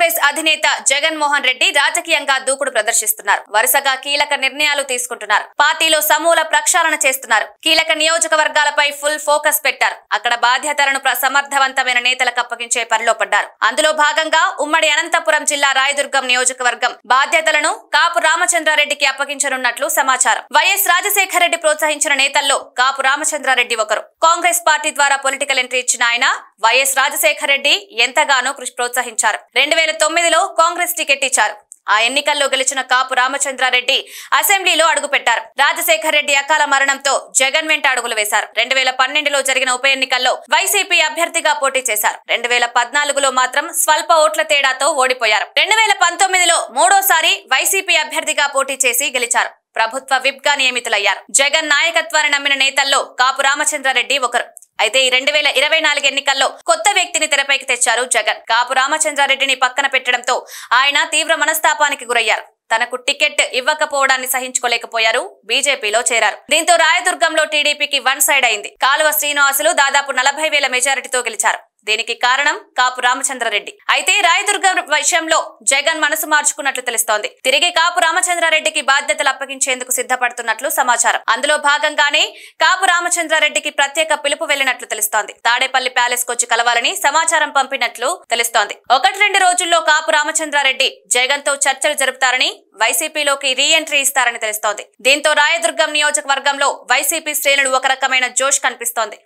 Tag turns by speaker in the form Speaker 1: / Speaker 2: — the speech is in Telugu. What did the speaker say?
Speaker 1: కాంగ్రెస్ అధినేత జగన్ మోహన్ రెడ్డి రాజకీయంగా దూకుడు ప్రదర్శిస్తున్నారు. వరుసగా కీలక నిర్ణయాలు తీసుకుంటున్నారు. పార్టీలో సమూల ప్రక్షాళన చేస్తున్నారు. కీలక నియోజకవర్గాలపై ఫుల్ ఫోకస్ పెట్టారు. అక్కడ బాధ్యతలను సమర్థవంతమైన నేతలకు అప్పగించే పనిలో పడ్డారు. అందులో భాగంగా ఉమ్మడి అనంతపురం జిల్లా రాయదుర్గం నియోజకవర్గం బాధ్యతలను కాపు రామచంద్రారెడ్డికి అప్పగించనున్నట్లు సమాచారం. వైఎస్ రాజశేఖర రెడ్డి ప్రోత్సహించిన నేతల్లో కాపు రామచంద్రారెడ్డి ఒకరు. కాంగ్రెస్ పార్టీ ద్వారా పొలిటికల్ ఎంట్రీ ఇచ్చిన ఆయన వైఎస్ రాజశేఖర రెడ్డి ఎంతగానో ప్రోత్సహించారు. 2009లో కాంగ్రెస్ టికెట్ ఇచ్చారు. ఆ ఎన్నికల్లో గెలిచిన కాపు రామచంద్రారెడ్డి అసెంబ్లీలో అడుగుపెట్టారు. రాజశేఖర రెడ్డి అకాల మరణంతో జగన్ వెంట అడుగులు వేశారు. 2012లో జరిగిన ఉప ఎన్నికల్లో వైసీపీ అభ్యర్థిగా పోటీ చేశారు. 2014లో మాత్రం స్వల్ప ఓట్ల తేడాతో ఓడిపోయారు. 2019లో మూడోసారి వైసీపీ అభ్యర్థిగా పోటీ చేసి గెలిచారు. ప్రభుత్వ విప్ గా నియమితులయ్యారు. జగన్ నాయకత్వాన్ని నమ్మిన నేతల్లో కాపు రామచంద్రారెడ్డి ఒకరు. అయితే ఈ 2024 ఎన్నికల్లో కొత్త వ్యక్తిని తెరపైకి తెచ్చారు జగన్. కాపు రామచంద్రారెడ్డిని పక్కన పెట్టడంతో ఆయన తీవ్ర మనస్తాపానికి గురయ్యారు. తనకు టికెట్ ఇవ్వకపోవడాన్ని సహించుకోలేకపోయారు. బీజేపీలో చేరారు. దీంతో రాయదుర్గంలో టీడీపీకి వన్ సైడ్ అయింది. కాలువ శ్రీనివాసులు దాదాపు 40,000 మెజారిటీతో గెలిచారు. దీనికి కారణం కాపు రామచంద్రారెడ్డి. అయితే రాయదుర్గం విషయంలో జగన్ మనసు మార్చుకున్నట్లు తెలుస్తోంది. తిరిగి కాపు రామచంద్రారెడ్డికి బాధ్యతలు అప్పగించేందుకు సిద్ధపడుతున్నట్లు సమాచారం. అందులో భాగంగానే కాపు రామచంద్రారెడ్డికి ప్రత్యేక పిలుపు వెళ్లినట్లు తెలుస్తోంది. తాడేపల్లి ప్యాలెస్ కొచ్చి కలవాలని సమాచారం పంపినట్లు తెలుస్తోంది. 1-2 రోజుల్లో కాపు రామచంద్రారెడ్డి జగన్ తో చర్చలు జరుపుతారని, వైసీపీలోకి రీ ఎంట్రీ ఇస్తారని తెలుస్తోంది. దీంతో రాయదుర్గం నియోజకవర్గంలో వైసీపీ శ్రేణులు ఒక రకమైన జోష్ కనిపిస్తోంది.